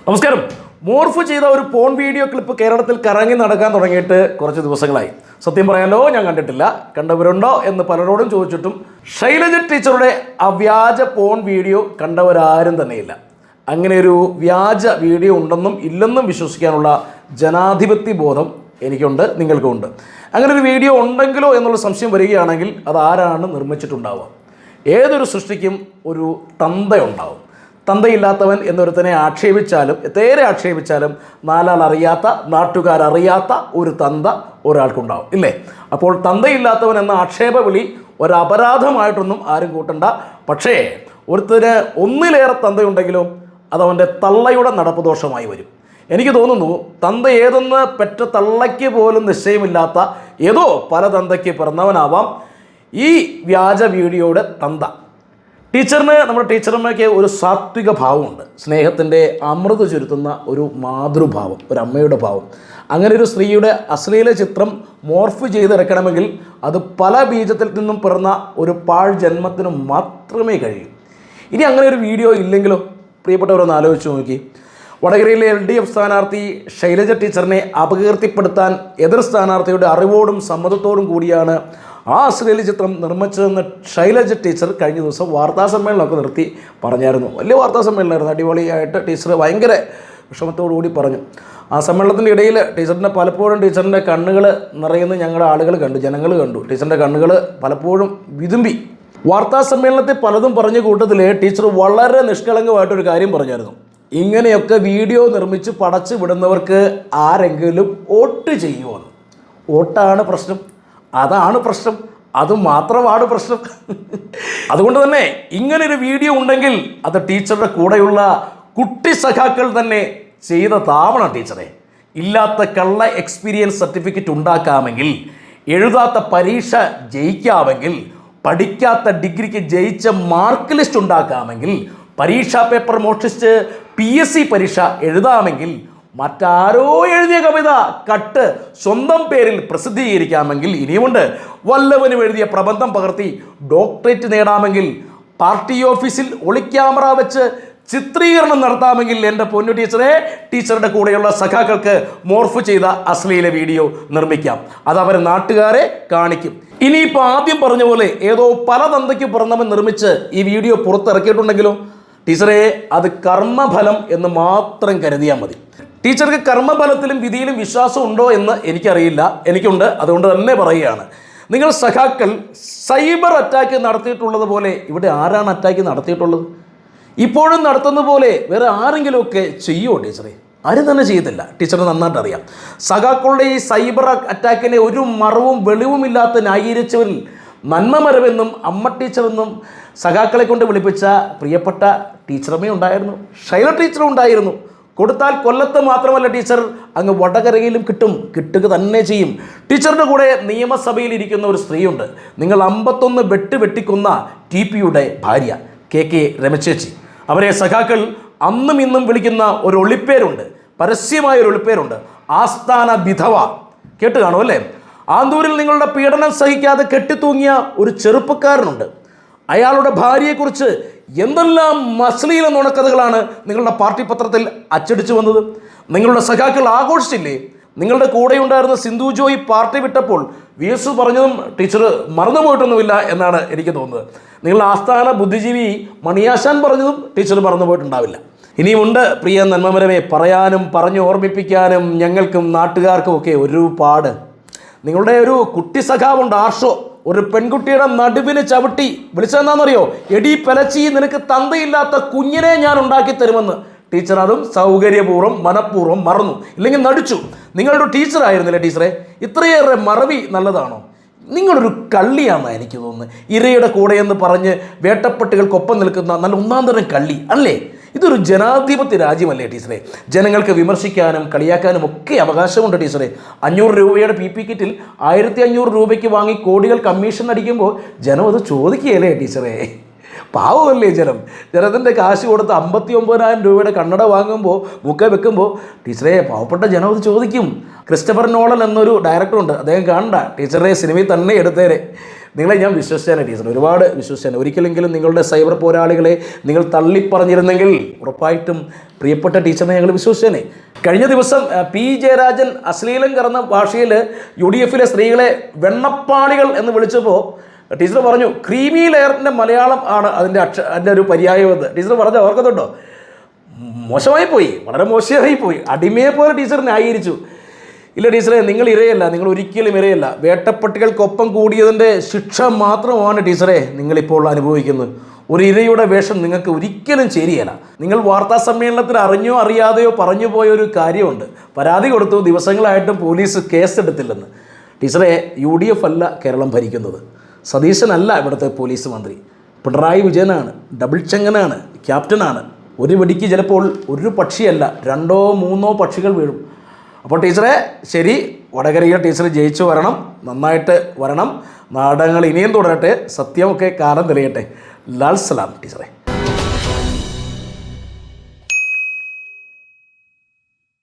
നമസ്കാരം. മോർഫ് ചെയ്ത ഒരു പോൺ വീഡിയോ ക്ലിപ്പ് കേരളത്തിൽ കറങ്ങി നടക്കാൻ തുടങ്ങിയിട്ട് കുറച്ച് ദിവസങ്ങളായി. സത്യം പറയാലോ, ഞാൻ കണ്ടിട്ടില്ല. കണ്ടവരുണ്ടോ എന്ന് പലരോടും ചോദിച്ചിട്ടും ശൈലജ ടീച്ചറുടെ ആ വ്യാജ പോൺ വീഡിയോ കണ്ടവരാരും തന്നെയില്ല. അങ്ങനെ ഒരു വ്യാജ വീഡിയോ ഉണ്ടെന്നും ഇല്ലെന്നും വിശ്വസിക്കാനുള്ള ജനാധിപത്യ ബോധം എനിക്കുണ്ട്, നിങ്ങൾക്കുമുണ്ട്. അങ്ങനെ ഒരു വീഡിയോ ഉണ്ടെങ്കിലോ എന്നുള്ള സംശയം വരികയാണെങ്കിൽ അത് ആരാണ് നിർമ്മിച്ചിട്ടുണ്ടാവുക? ഏതൊരു സൃഷ്ടിക്കും ഒരു തന്തയുണ്ടാവും. തന്തയില്ലാത്തവൻ എന്നൊരുത്തനെ ആക്ഷേപിച്ചാലും എത്തേറെ ആക്ഷേപിച്ചാലും നാലാൾ അറിയാത്ത, നാട്ടുകാരറിയാത്ത ഒരു തന്ത ഒരാൾക്കുണ്ടാവും, ഇല്ലേ? അപ്പോൾ തന്തയില്ലാത്തവൻ എന്ന ആക്ഷേപ വിളി ഒരപരാധമായിട്ടൊന്നും ആരും കൂട്ടണ്ട. പക്ഷേ ഒരുത്തന് ഒന്നിലേറെ തന്തയുണ്ടെങ്കിലും അതവൻ്റെ തള്ളയുടെ നടപ്പ് ദോഷമായി വരും. എനിക്ക് തോന്നുന്നു തന്ത ഏതെന്ന് പെറ്റ തള്ളയ്ക്ക് പോലും നിശ്ചയമില്ലാത്ത ഏതോ പല തന്തയ്ക്ക് പിറന്നവനാവാം ഈ വ്യാജ വീഡിയോയുടെ തന്ത. ടീച്ചറിന്, നമ്മുടെ ടീച്ചറമ്മയ്ക്ക് ഒരു സാത്വിക ഭാവമുണ്ട്. സ്നേഹത്തിൻ്റെ അമൃത് ചുരുത്തുന്ന ഒരു മാതൃഭാവം, ഒരു അമ്മയുടെ ഭാവം. അങ്ങനെ ഒരു സ്ത്രീയുടെ അശ്ലീല ചിത്രം മോർഫ് ചെയ്തിറക്കണമെങ്കിൽ അത് പല ബീജത്തിൽ നിന്നും പിറന്ന ഒരു പാഴ് ജന്മത്തിനും മാത്രമേ കഴിയൂ. ഇനി അങ്ങനെ ഒരു വീഡിയോ ഇല്ലെങ്കിലോ? പ്രിയപ്പെട്ടവരൊന്ന് ആലോചിച്ച് നോക്കി. വടകരയിലെ LDF സ്ഥാനാർത്ഥി ശൈലജ ടീച്ചറിനെ അപകീർത്തിപ്പെടുത്താൻ എതിർ സ്ഥാനാർത്ഥിയുടെ അറിവോടും സമ്മതത്തോടും കൂടിയാണ് ആ അശ്ലീല ചിത്രം നിർമ്മിച്ചതെന്ന് ശൈലജ ടീച്ചർ കഴിഞ്ഞ ദിവസം വാർത്താസമ്മേളനമൊക്കെ നിർത്തി പറഞ്ഞായിരുന്നു. വലിയ വാർത്താസമ്മേളനമായിരുന്നു, അടിപൊളിയായിട്ട് ടീച്ചർ ഭയങ്കര വിഷമത്തോടുകൂടി പറഞ്ഞു. ആ സമ്മേളനത്തിൻ്റെ ഇടയിൽ ടീച്ചറിൻ്റെ പലപ്പോഴും ടീച്ചറിൻ്റെ കണ്ണുകൾ നിറയുന്ന ഞങ്ങളുടെ ആളുകൾ കണ്ടു, ജനങ്ങൾ കണ്ടു. ടീച്ചറിൻ്റെ കണ്ണുകൾ പലപ്പോഴും വിതുമ്പി. വാർത്താ സമ്മേളനത്തിൽ പലതും പറഞ്ഞ കൂട്ടത്തിൽ ടീച്ചർ വളരെ നിഷ്കളങ്കമായിട്ടൊരു കാര്യം പറഞ്ഞായിരുന്നു. ഇങ്ങനെയൊക്കെ വീഡിയോ നിർമ്മിച്ച് പടച്ചു വിടുന്നവർക്ക് ആരെങ്കിലും വോട്ട് ചെയ്യുമോ? വോട്ടാണ് പ്രശ്നം, അതാണ് പ്രശ്നം, അതുമാത്രമാണ് പ്രശ്നം. അതുകൊണ്ട് തന്നെ ഇങ്ങനൊരു വീഡിയോ ഉണ്ടെങ്കിൽ അത് ടീച്ചറുടെ കൂടെയുള്ള കുട്ടി സഖാക്കൾ തന്നെ ചെയ്തതാവണം. ടീച്ചറെ, ഇല്ലാത്ത കള്ള എക്സ്പീരിയൻസ് സർട്ടിഫിക്കറ്റ് ഉണ്ടാക്കാമെങ്കിൽ, എഴുതാത്ത പരീക്ഷ ജയിക്കാമെങ്കിൽ, പഠിക്കാത്ത ഡിഗ്രിക്ക് ജയിച്ച മാർക്ക് ലിസ്റ്റ് ഉണ്ടാക്കാമെങ്കിൽ, പരീക്ഷാ പേപ്പർ മോഷ്ടിച്ച് PSC പരീക്ഷ എഴുതാമെങ്കിൽ, മറ്റാരോ എഴുതിയ കവിത കട്ട് സ്വന്തം പേരിൽ പ്രസിദ്ധീകരിക്കാമെങ്കിൽ, ഇനിയുമുണ്ട് വല്ലവനും എഴുതിയ പ്രബന്ധം പകർത്തി ഡോക്ടറേറ്റ് നേടാമെങ്കിൽ, പാർട്ടി ഓഫീസിൽ ഒളിക്യാമറ വെച്ച് ചിത്രീകരണം നടത്താമെങ്കിൽ, എൻ്റെ പൊന്നു ടീച്ചറെ, ടീച്ചറുടെ കൂടെയുള്ള സഖാക്കൾക്ക് മോർഫ് ചെയ്ത അശ്ലീല വീഡിയോ നിർമ്മിക്കാം. അതവർ നാട്ടുകാരെ കാണിക്കും. ഇനിയിപ്പോൾ ആദ്യം പറഞ്ഞ പോലെ ഏതോ പല തന്തയ്ക്ക് പിറന്നവൻ നിർമ്മിച്ച് ഈ വീഡിയോ പുറത്തിറക്കിയിട്ടുണ്ടെങ്കിലോ? ടീച്ചറെ, അത് കർമ്മഫലം എന്ന് മാത്രം കരുതിയാൽ മതി. ടീച്ചർക്ക് കർമ്മഫലത്തിലും വിധിയിലും വിശ്വാസം ഉണ്ടോ എന്ന് എനിക്കറിയില്ല, എനിക്കുണ്ട്. അതുകൊണ്ട് തന്നെ പറയുകയാണ്, നിങ്ങൾ സഖാക്കൾ സൈബർ അറ്റാക്ക് നടത്തിയിട്ടുള്ളത് പോലെ ഇവിടെ ആരാണ് അറ്റാക്ക് നടത്തിയിട്ടുള്ളത്? ഇപ്പോഴും നടത്തുന്ന പോലെ വേറെ ആരെങ്കിലുമൊക്കെ ചെയ്യുമോ ടീച്ചറെ? ആരും തന്നെ ചെയ്യത്തില്ല. ടീച്ചറിന് നന്നായിട്ട് അറിയാം. സഖാക്കളുടെ ഈ സൈബർ അറ്റാക്കിനെ ഒരു മറവും വെളിവുമില്ലാത്ത ന്യായീകരിച്ചവരിൽ നന്മമരവെന്നും അമ്മ ടീച്ചറെന്നും സഖാക്കളെ കൊണ്ട് വിളിപ്പിച്ച പ്രിയപ്പെട്ട ടീച്ചറമ്മ ഉണ്ടായിരുന്നു, ശൈല ടീച്ചറും ഉണ്ടായിരുന്നു. കൊടുത്താൽ കൊല്ലത്ത് മാത്രമല്ല ടീച്ചർ, അങ്ങ് വടകരയിലും കിട്ടുക തന്നെ ചെയ്യും. ടീച്ചറുടെ കൂടെ നിയമസഭയിൽ ഇരിക്കുന്ന ഒരു സ്ത്രീയുണ്ട്, നിങ്ങൾ 51 വെട്ടിക്കൊന്ന TPയുടെ ഭാര്യ KK രമചേച്ചി. അവരെ സഖാക്കൾ അന്നും ഇന്നും വിളിക്കുന്ന ഒരു ഒളിപ്പേരുണ്ട്, പരസ്യമായൊരു ഒളിപ്പേരുണ്ട്, ആസ്ഥാന വിധവ. കേട്ട് കാണും അല്ലേ? ആന്തൂരിൽ നിങ്ങളുടെ പീഡനം സഹിക്കാതെ കെട്ടിത്തൂങ്ങിയ ഒരു ചെറുപ്പക്കാരനുണ്ട്. അയാളുടെ ഭാര്യയെക്കുറിച്ച് എന്തെല്ലാം അശ്ലീല നുണക്കഥകളാണ് നിങ്ങളുടെ പാർട്ടി പത്രത്തിൽ അച്ചടിച്ചു വന്നത്. നിങ്ങളുടെ സഖാക്കൾ ആഘോഷിച്ചില്ലേ? നിങ്ങളുടെ കൂടെയുണ്ടായിരുന്ന സിന്ധു ജോയി പാർട്ടി വിട്ടപ്പോൾ VS പറഞ്ഞതും ടീച്ചർ മറന്നുപോയിട്ടൊന്നുമില്ല എന്നാണ് എനിക്ക് തോന്നുന്നത്. നിങ്ങളുടെ ആസ്ഥാന ബുദ്ധിജീവി മണിയാശാൻ പറഞ്ഞതും ടീച്ചർ മറന്നുപോയിട്ടുണ്ടാവില്ല. ഇനിയുമുണ്ട് പ്രിയ നന്മമരമേ, പറയാനും പറഞ്ഞു ഓർമ്മിപ്പിക്കാനും ഞങ്ങൾക്കും നാട്ടുകാർക്കും ഒക്കെ ഒരുപാട്. നിങ്ങളുടെ ഒരു കുട്ടി സഖാവുണ്ട്, ആർഷോ. ഒരു പെൺകുട്ടിയുടെ നടുവിന് ചവിട്ടി വിളിച്ചതെന്നാണെന്നറിയോ? എടി പെലച്ചി, നിനക്ക് തന്തയില്ലാത്ത കുഞ്ഞിനെ ഞാൻ ഉണ്ടാക്കി തരുമെന്ന്. ടീച്ചർ അതും സൗകര്യപൂർവ്വം മനഃപൂർവ്വം മറന്നു, ഇല്ലെങ്കിൽ നടിച്ചു. നിങ്ങളുടെ ടീച്ചറായിരുന്നില്ലേ ടീച്ചറെ? ഇത്രയേറെ മറവി നല്ലതാണോ? നിങ്ങളൊരു കള്ളിയാണെന്നാണ് എനിക്ക് തോന്നുന്നത്. ഇരയുടെ കൂടെയെന്ന് പറഞ്ഞ് വേട്ടപ്പട്ടികൾക്കൊപ്പം നിൽക്കുന്ന നല്ല ഒന്നാം തരം കള്ളി അല്ലേ? ഇതൊരു ജനാധിപത്യ രാജ്യമല്ലേ ടീച്ചറെ? ജനങ്ങൾക്ക് വിമർശിക്കാനും കളിയാക്കാനും ഒക്കെ അവകാശമുണ്ട് ടീച്ചറെ. 500 രൂപയുടെ PP കിറ്റിൽ 1500 രൂപയ്ക്ക് വാങ്ങി കോടികൾ കമ്മീഷൻ അടിക്കുമ്പോൾ ജനം അത് ചോദിക്കുകയല്ലേ ടീച്ചറെ? പാവമല്ലേ ജനത്തിൻ്റെ കാശ് കൊടുത്ത് 59,000 രൂപയുടെ കണ്ണട വാങ്ങുമ്പോൾ മുഖ വെക്കുമ്പോൾ ടീച്ചറെ പാവപ്പെട്ട ജനം അത് ചോദിക്കും. ക്രിസ്റ്റഫർ നോളൻ എന്നൊരു ഡയറക്ടറുണ്ട്, അദ്ദേഹം കാണണ്ട, ടീച്ചറെ സിനിമയിൽ തന്നെ എടുത്തേരെ. നിങ്ങളെ ഞാൻ വിശ്വസിച്ചേനെ ടീച്ചർ, ഒരുപാട് വിശ്വസിച്ചേനെ. ഒരിക്കലെങ്കിലും നിങ്ങളുടെ സൈബർ പോരാളികളെ നിങ്ങൾ തള്ളിപ്പറഞ്ഞിരുന്നെങ്കിൽ ഉറപ്പായിട്ടും പ്രിയപ്പെട്ട ടീച്ചറിനെ ഞങ്ങൾ വിശ്വസിച്ചേനെ. കഴിഞ്ഞ ദിവസം പി ജയരാജൻ അശ്ലീലം കലർന്ന ഭാഷയിൽ UDF സ്ത്രീകളെ വെണ്ണപ്പാളികൾ എന്ന് വിളിച്ചപ്പോൾ ടീച്ചർ പറഞ്ഞു ക്രീമി ലെയറിൻ്റെ മലയാളം ആണ് അതിൻ്റെ ഒരു പര്യായമെന്ന് ടീച്ചർ പറഞ്ഞു. ഓർക്കുന്നുണ്ടോ? മോശമായി പോയി, വളരെ മോശമായി പോയി. അടിമയെ പോലെ ടീച്ചർ ന്യായീകരിച്ചു. ഇല്ല ടീച്ചറെ, നിങ്ങൾ ഇരയല്ല, നിങ്ങൾ ഒരിക്കലും ഇരയല്ല. വേട്ടപ്പട്ടികൾക്കൊപ്പം കൂടിയതിൻ്റെ ശിക്ഷ മാത്രമാണ് ടീച്ചറെ നിങ്ങളിപ്പോൾ അനുഭവിക്കുന്നത്. ഒരു ഇരയുടെ വേഷം നിങ്ങൾക്ക് ഒരിക്കലും ശരിയല്ല. നിങ്ങൾ വാർത്താ സമ്മേളനത്തിൽ അറിഞ്ഞോ അറിയാതെയോ പറഞ്ഞു പോയ ഒരു കാര്യമുണ്ട്. പരാതി കൊടുത്തു, ദിവസങ്ങളായിട്ടും പോലീസ് കേസെടുത്തില്ലെന്ന്. ടീച്ചറെ, UDF അല്ല കേരളം ഭരിക്കുന്നത്, സതീശനല്ല ഇവിടുത്തെ പോലീസ് മന്ത്രി, പിണറായി വിജയനാണ്, ഡബിൾ ചെങ്ങനാണ്, ക്യാപ്റ്റനാണ്. ഒരു വെടിക്ക് ചിലപ്പോൾ ഒരു പക്ഷിയല്ല 2 or 3 പക്ഷികൾ വീഴും. അപ്പോൾ ടീച്ചറെ ശരി, വടകരയിലെ ടീച്ചർ ജയിച്ചു വരണം, നന്നായിട്ട് വരണം, നാടകങ്ങൾ ഇനിയും തുടരട്ടെ, സത്യമൊക്കെ കാലം തെളിയട്ടെ. ലാൽ സലാം ടീച്ചറെ.